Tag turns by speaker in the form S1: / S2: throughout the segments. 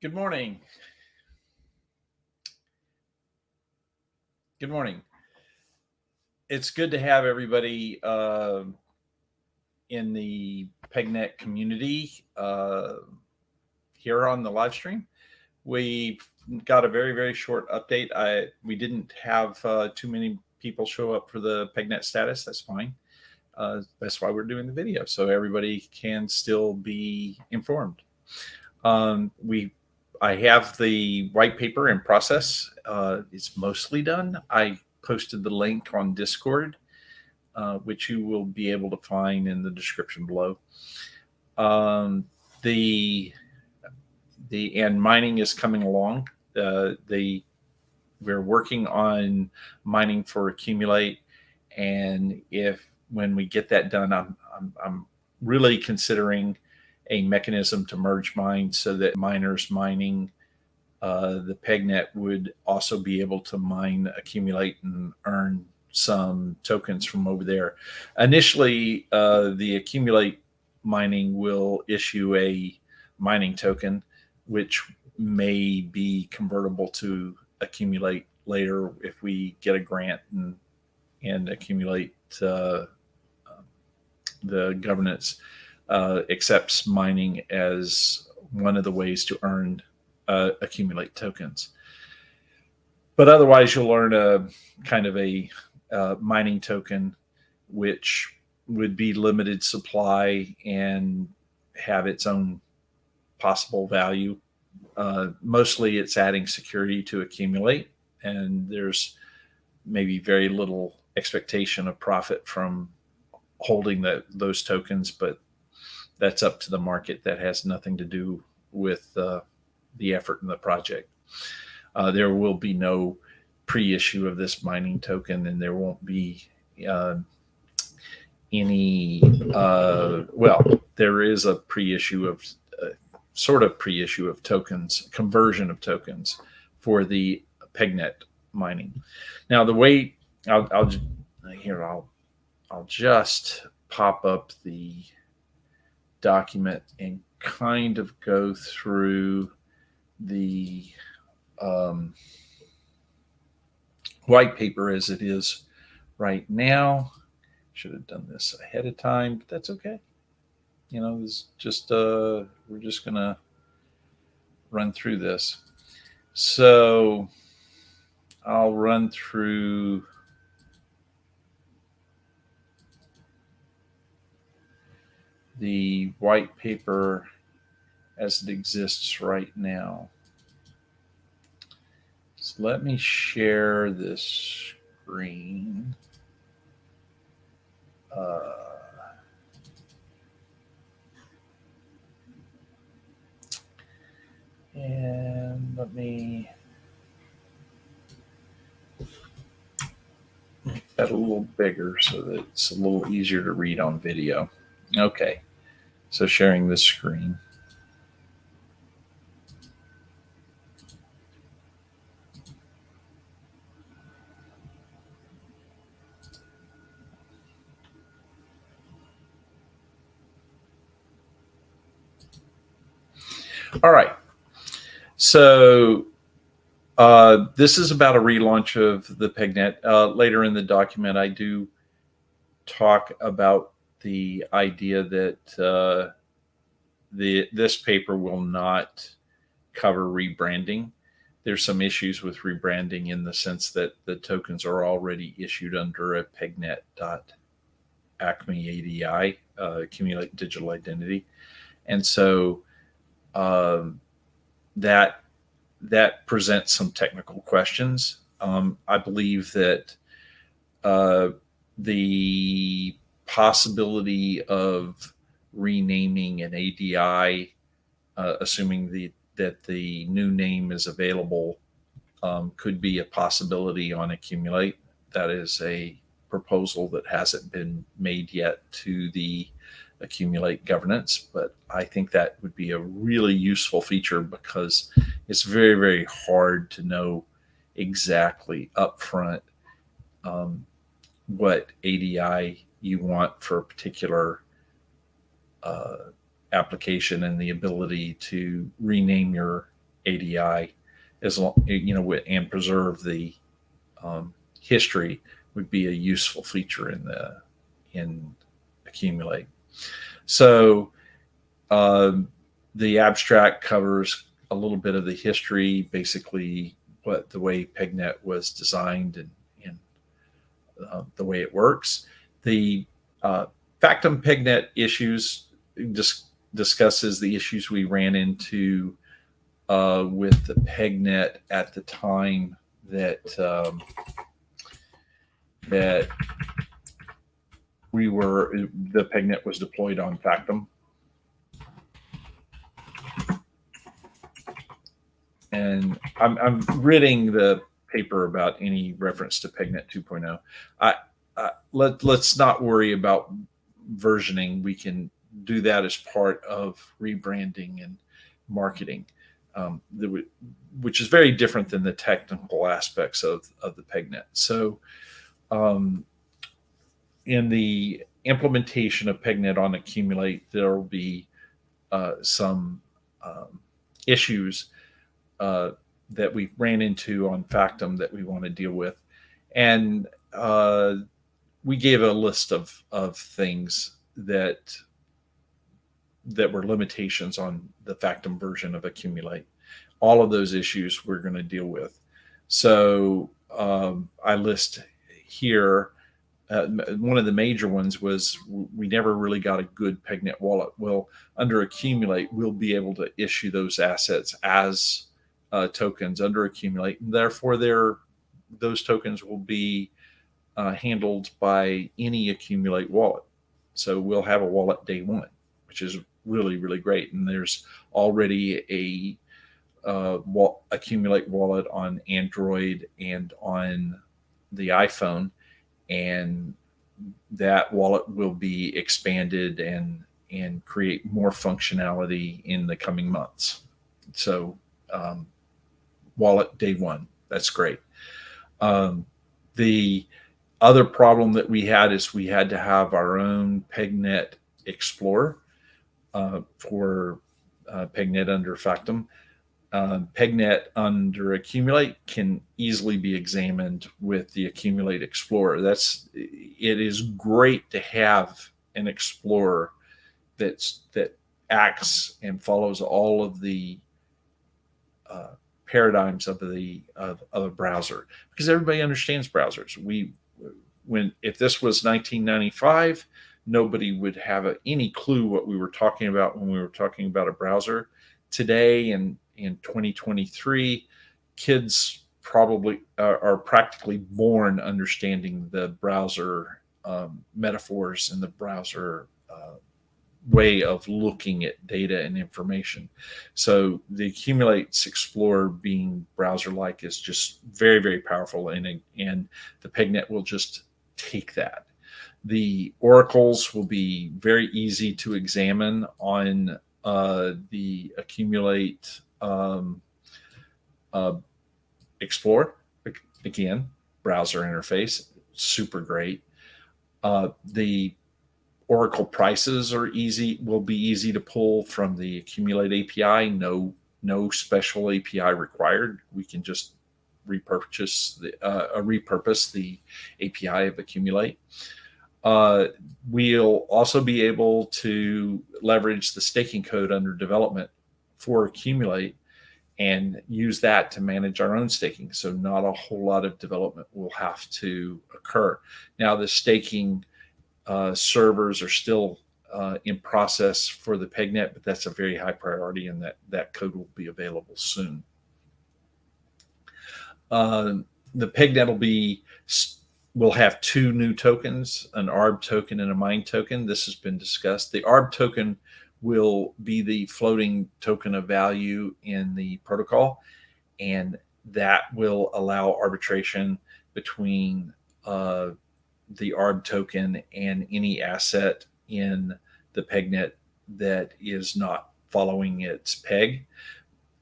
S1: Good morning. Good morning. It's good to have everybody in the PegNet community here on the live stream. We got a very short update. We didn't have too many people show up for the PegNet status. That's fine. That's why we're doing the video, so everybody can still be informed. I have the white paper in process. It's mostly done. I posted the link on Discord, which you will be able to find in the description below. The mining is coming along. We're working on mining for Accumulate, and when we get that done, I'm really considering a mechanism to merge mine so that miners mining the PegNet would also be able to mine, Accumulate, and earn some tokens from over there. Initially, the Accumulate mining will issue a mining token, which may be convertible to Accumulate later if we get a grant and Accumulate the governance accepts mining as one of the ways to earn Accumulate tokens. But otherwise, you'll earn a kind of a mining token, which would be limited supply and have its own possible value. Mostly, it's adding security to Accumulate, and there's maybe very little expectation of profit from holding those tokens, but that's up to the market. That has nothing to do with the effort in the project. There will be no pre-issue of this mining token, and there won't be any. Well, there is a pre-issue of sort of pre-issue of tokens, conversion of tokens for the PegNet mining. Now, the way I'll just pop up the document and kind of go through the white paper as it is right now. Should have done this ahead of time, but that's okay. It's just we're just gonna run through this. So I'll run through the white paper as it exists right now. So let me share this screen. And let me make that a little bigger so that it's a little easier to read on video. Okay, so sharing this screen. All right. So this is about a relaunch of the PegNet. Later in the document, I do talk about the idea that this paper will not cover rebranding. There's some issues with rebranding in the sense that the tokens are already issued under a PegNet.Acme ADI, Accumulate Digital Identity, and so that presents some technical questions. I believe that the possibility of renaming an ADI, assuming that the new name is available, could be a possibility on Accumulate. That is a proposal that hasn't been made yet to the Accumulate governance, but I think that would be a really useful feature because it's very hard to know exactly upfront what ADI you want for a particular application, and the ability to rename your ADI, as long, and preserve the history would be a useful feature in Accumulate. So the abstract covers a little bit of the history, basically what the way PegNet was designed and the way it works. The Factum PegNet issues discusses the issues we ran into with the PegNet at the time that that the PegNet was deployed on Factum. And I'm reading the paper about any reference to PegNet 2.0. Let's not worry about versioning. We can do that as part of rebranding and marketing, which is very different than the technical aspects of the PegNet. So in the implementation of PegNet on Accumulate, there will be some issues that we ran into on Factum that we want to deal with. And we gave a list of things that were limitations on the Factum version of Accumulate. All of those issues we're going to deal with. So I list here, one of the major ones was we never really got a good PegNet wallet. Well, under Accumulate, we'll be able to issue those assets as tokens under Accumulate, and therefore those tokens will be handled by any Accumulate wallet. So we'll have a wallet day one, which is really, really great. And there's already a Accumulate wallet on Android and on the iPhone, and that wallet will be expanded and create more functionality in the coming months. So wallet day one, that's great. The other problem that we had is we had to have our own PegNet Explorer for PegNet under Factum. PegNet under Accumulate can easily be examined with the Accumulate Explorer. It is great to have an Explorer that acts and follows all of the paradigms of a browser, because everybody understands browsers. If this was 1995, nobody would have any clue what we were talking about when we were talking about a browser. Today, in 2023, kids probably are practically born understanding the browser metaphors and the browser way of looking at data and information. So the Accumulate's Explorer being browser-like is just very, very powerful, and the PegNet will just take that. The oracles will be very easy to examine on the Accumulate Explorer. Again, browser interface, super great. The Oracle prices will be easy to pull from the Accumulate API. No special API required. We can just repurpose the API of Accumulate. We'll also be able to leverage the staking code under development for Accumulate and use that to manage our own staking. So not a whole lot of development will have to occur. Now, the staking servers are still in process for the PegNet, but that's a very high priority, and that code will be available soon. The PegNet will have two new tokens, an ARB token and a MINE token. This has been discussed. The ARB token will be the floating token of value in the protocol, and that will allow arbitration between the ARB token and any asset in the PegNet that is not following its peg.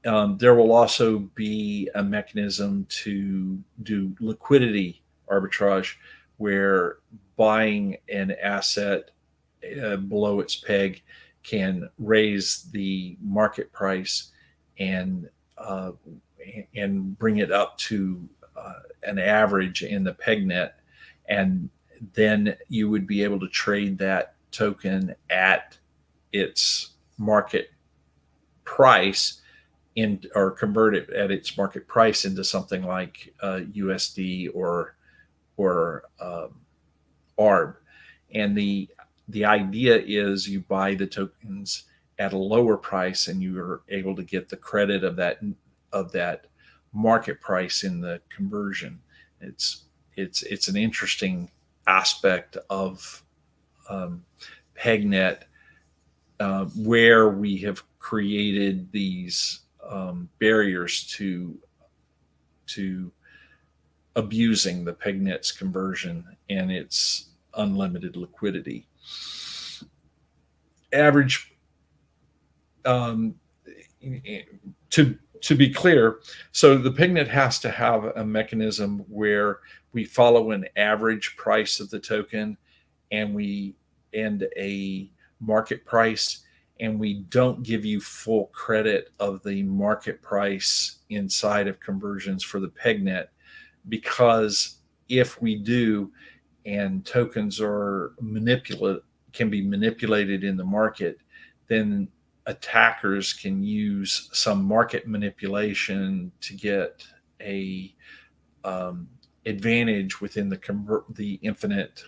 S1: There will also be a mechanism to do liquidity arbitrage, where buying an asset below its peg can raise the market price and uh, and bring it up to an average in the PegNet, and then you would be able to trade that token at its market price in, or convert it at its market price into something like USD or ARB. And the idea is you buy the tokens at a lower price, and you are able to get the credit of that market price in the conversion. It's an interesting aspect of PegNet, where we have created these barriers to abusing the PegNet's conversion and its unlimited liquidity. Average, to be clear, so the PegNet has to have a mechanism where we follow an average price of the token, and a market price, and we don't give you full credit of the market price inside of conversions for the PegNet, because if we do, and tokens can be manipulated in the market, then attackers can use some market manipulation to get a advantage within the infinite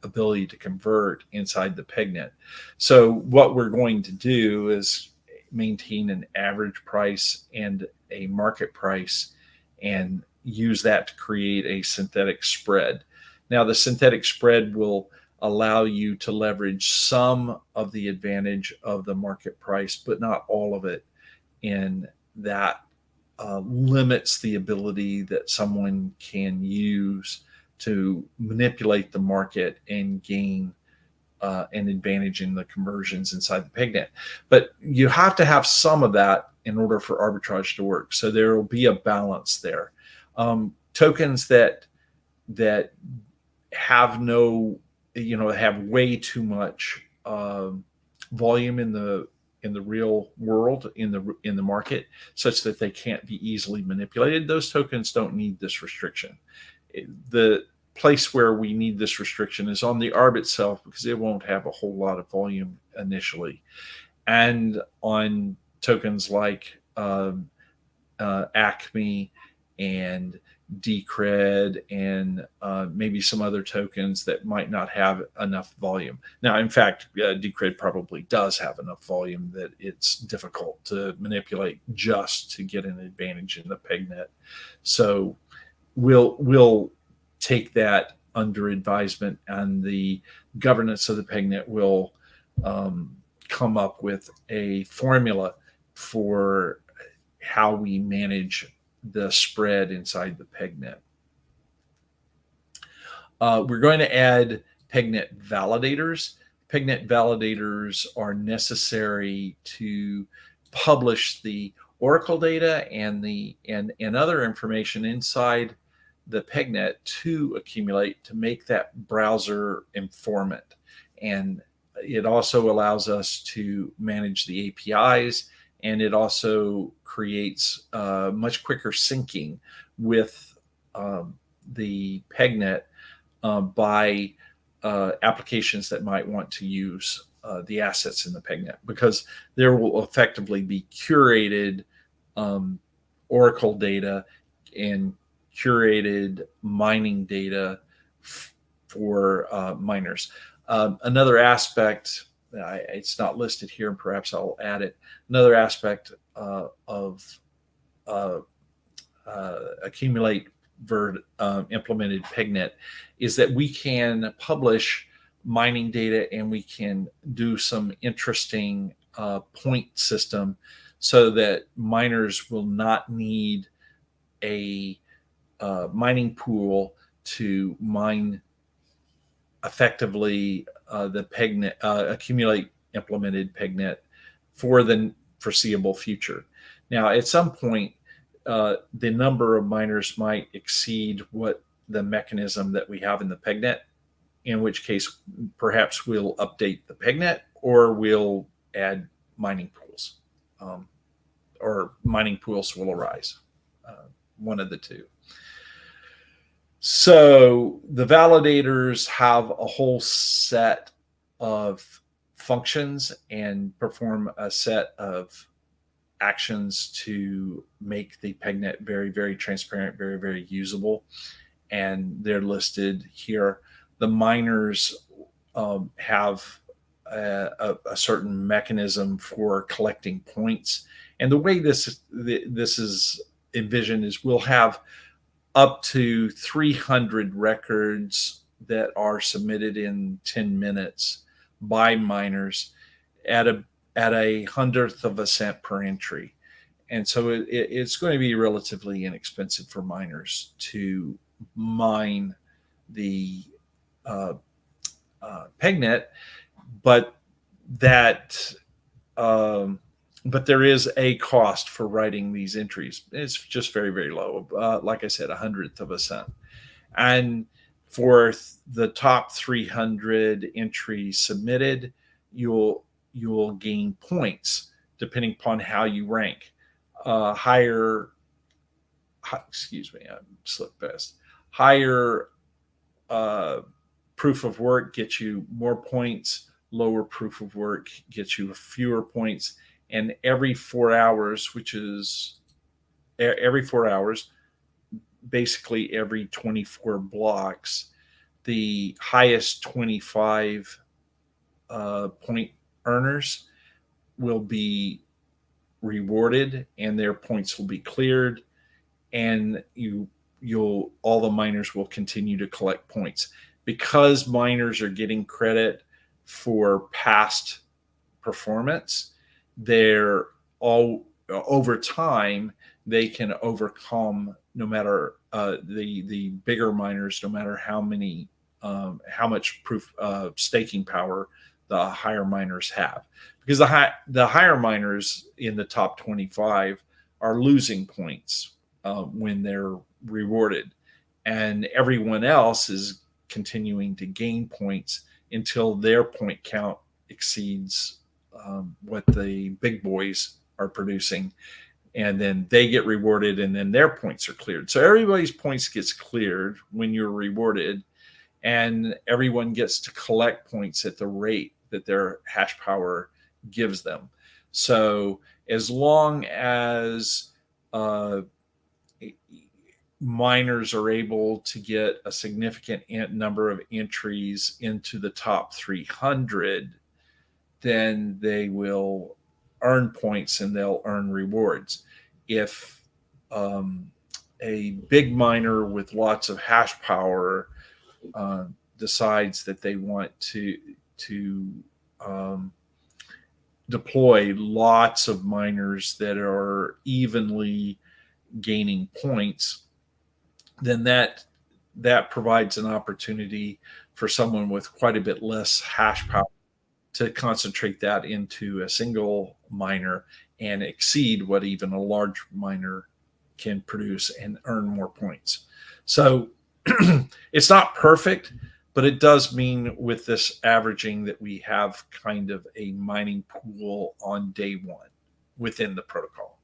S1: ability to convert inside the PegNet. So what we're going to do is maintain an average price and a market price, and use that to create a synthetic spread. Now, the synthetic spread will allow you to leverage some of the advantage of the market price, but not all of it. And that limits the ability that someone can use to manipulate the market and gain an advantage in the conversions inside the PegNet. But you have to have some of that in order for arbitrage to work. So there will be a balance there. Tokens that have have way too much volume in the real world, in the market, such that they can't be easily manipulated, those tokens don't need this restriction. The place where we need this restriction is on the ARB itself, because it won't have a whole lot of volume initially, and on tokens like Acme and Decred and maybe some other tokens that might not have enough volume. Now, in fact, Decred probably does have enough volume that it's difficult to manipulate just to get an advantage in the PegNet. So we'll take that under advisement, and the governance of the PegNet will come up with a formula for how we manage the spread inside the PegNet. We're going to add PegNet validators. PegNet validators are necessary to publish the Oracle data and other information inside the PegNet to accumulate, to make that browser informant. And it also allows us to manage the APIs, and it also creates much quicker syncing with the PegNet by applications that might want to use the assets in the PegNet, because there will effectively be curated Oracle data and curated mining data for miners. Another aspect, it's not listed here, and perhaps I'll add it. Another aspect of accumulate implemented PegNet is that we can publish mining data, and we can do some interesting point system, so that miners will not need a mining pool to mine effectively the PegNet, accumulate implemented PegNet for the foreseeable future. Now, at some point, the number of miners might exceed what the mechanism that we have in the PegNet, in which case perhaps we'll update the PegNet, or we'll add mining pools, or mining pools will arise, one of the two. So the validators have a whole set of functions and perform a set of actions to make the PegNet very, very transparent, very, very usable. And they're listed here. The miners have a certain mechanism for collecting points. And the way this is envisioned is we'll have up to 300 records that are submitted in 10 minutes by miners at a hundredth of a cent per entry. And so it's going to be relatively inexpensive for miners to mine the PegNet, but that but there is a cost for writing these entries. It's just very, very low. Like I said, a hundredth of a cent. And for the top 300 entries submitted, you'll gain points depending upon how you rank. Excuse me, I slipped past. Higher proof of work gets you more points. Lower proof of work gets you fewer points. And every 4 hours, which is every 4 hours, basically every 24 blocks, the highest 25 point earners will be rewarded, and their points will be cleared, and all the miners will continue to collect points. Because miners are getting credit for past performance, they're all over time they can overcome, no matter the bigger miners, no matter how much proof staking power the higher miners have, because the higher miners in the top 25 are losing points when they're rewarded, and everyone else is continuing to gain points until their point count exceeds what the big boys are producing, and then they get rewarded, and then their points are cleared. So everybody's points gets cleared when you're rewarded, and everyone gets to collect points at the rate that their hash power gives them. So as long as miners are able to get a significant number of entries into the top 300, then they will earn points and they'll earn rewards. If a big miner with lots of hash power decides that they want to deploy lots of miners that are evenly gaining points, then that provides an opportunity for someone with quite a bit less hash power to concentrate that into a single miner and exceed what even a large miner can produce and earn more points. So it's not perfect, but it does mean with this averaging that we have kind of a mining pool on day one within the protocol.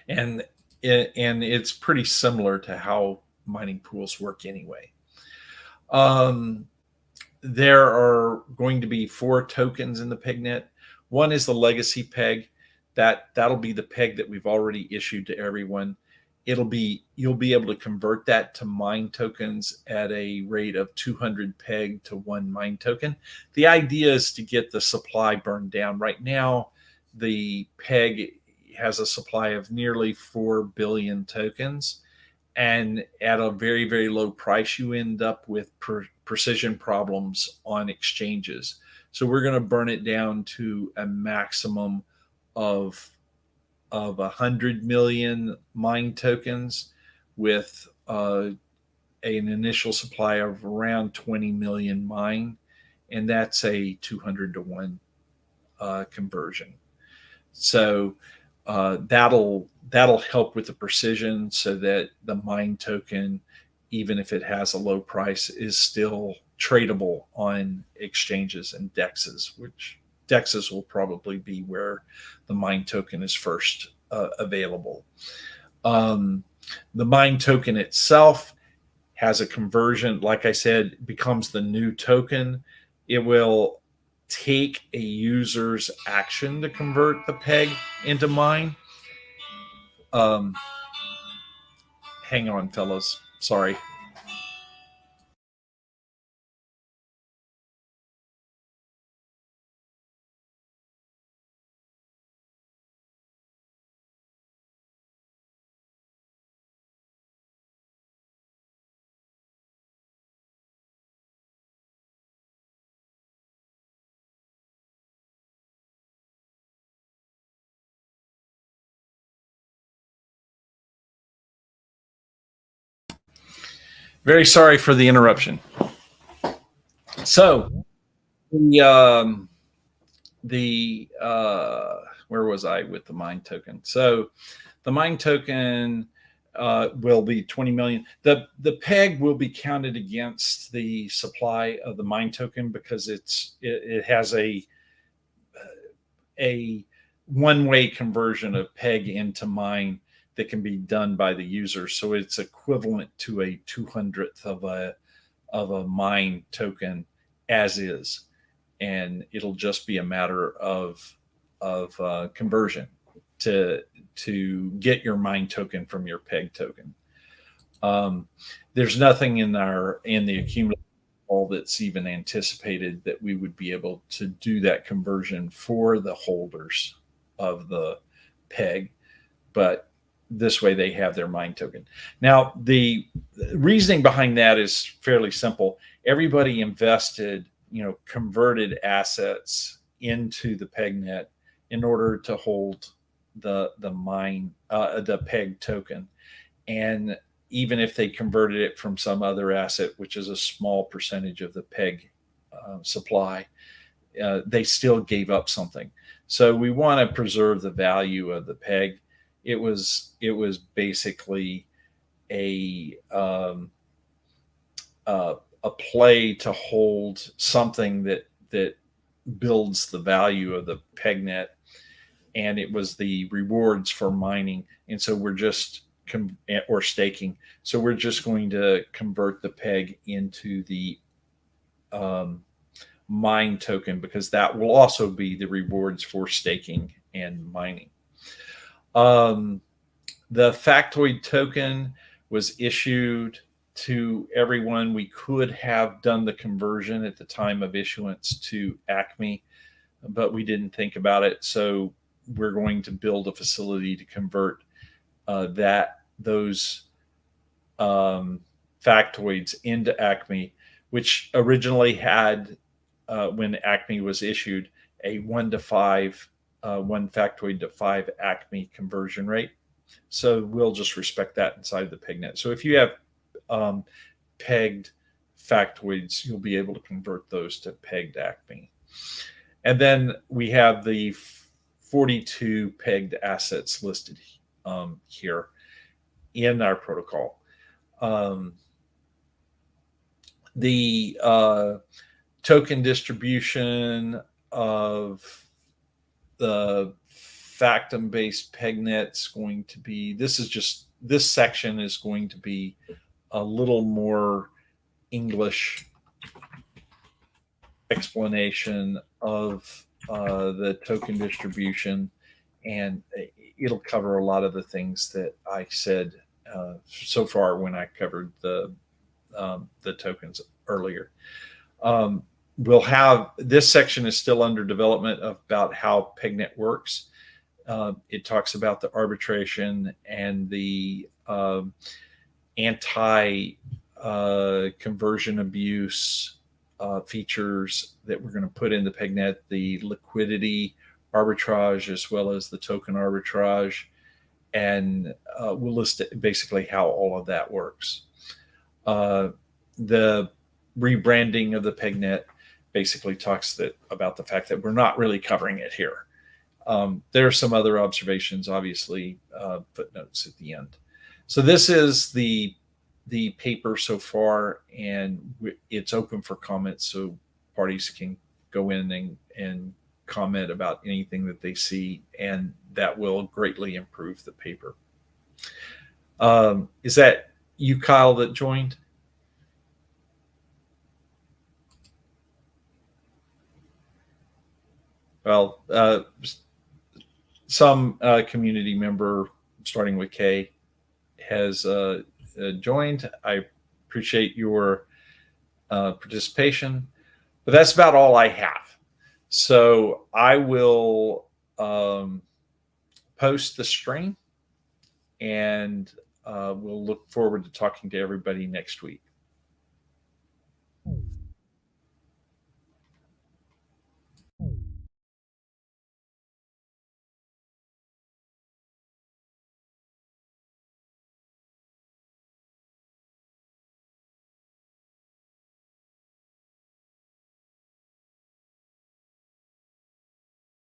S1: And it's pretty similar to how mining pools work anyway. There are going to be 4 tokens in the PegNet. One is the legacy peg. That'll be the peg that we've already issued to everyone. You'll be able to convert that to mine tokens at a rate of 200 peg to 1 mine token. The idea is to get the supply burned down. Right now, the peg has a supply of nearly 4 billion tokens. And at a very, very low price, you end up with precision problems on exchanges. So we're going to burn it down to a maximum of 100 million mine tokens with an initial supply of around 20 million mine. And that's a 200 to 1 conversion. So that'll help with the precision, so that the mine token, even if it has a low price, is still tradable on exchanges and dexes, which Texas will probably be where the mine token is first available. The mine token itself has a conversion, like I said, becomes the new token. It will take a user's action to convert the peg into mine. Hang on, fellas. Sorry. Very sorry for the interruption. So the where was I with the mine token? So the mine token will be 20 million. The peg will be counted against the supply of the mine token because it has a one-way conversion of peg into mine that can be done by the user. So it's equivalent to a 200th of a mine token as is, and it'll just be a matter of conversion to get your mine token from your peg token. There's nothing in the accumulator that's even anticipated that we would be able to do that conversion for the holders of the peg, but this way they have their mine token. Now, the reasoning behind that is fairly simple. Everybody invested, converted assets into the PegNet in order to hold the peg token. And even if they converted it from some other asset, which is a small percentage of the peg supply, they still gave up something. So we want to preserve the value of the peg. It was basically a play to hold something that builds the value of the PegNet, and it was the rewards for mining. And so we're just or staking. So we're just going to convert the peg into the mine token because that will also be the rewards for staking and mining. The factoid token was issued to everyone. We could have done the conversion at the time of issuance to Acme, but we didn't think about it. So we're going to build a facility to convert those factoids into Acme, which originally had, when Acme was issued, a 1 to 5, 1 factoid to 5 Acme conversion rate. So we'll just respect that inside the PegNet. So if you have pegged factoids, you'll be able to convert those to pegged Acme. And then we have the 42 pegged assets listed here in our protocol. The token distribution of the Factom-based PegNet's going to be, this section is going to be a little more English explanation of the token distribution, and it'll cover a lot of the things that I said so far when I covered the tokens earlier. We'll have, this section is still under development about how PegNet works. It talks about the arbitration and the anti-conversion abuse features that we're going to put in the PegNet, the liquidity arbitrage as well as the token arbitrage, and we'll list basically how all of that works. The rebranding of the PegNet basically talks about the fact that we're not really covering it here. There are some other observations, obviously, footnotes at the end. So this is the paper so far, and it's open for comments, so parties can go in and comment about anything that they see, and that will greatly improve the paper. Is that you, Kyle, that joined? Well, some community member, starting with K, has joined. I appreciate your participation, but that's about all I have. So I will post the stream, and we'll look forward to talking to everybody next week.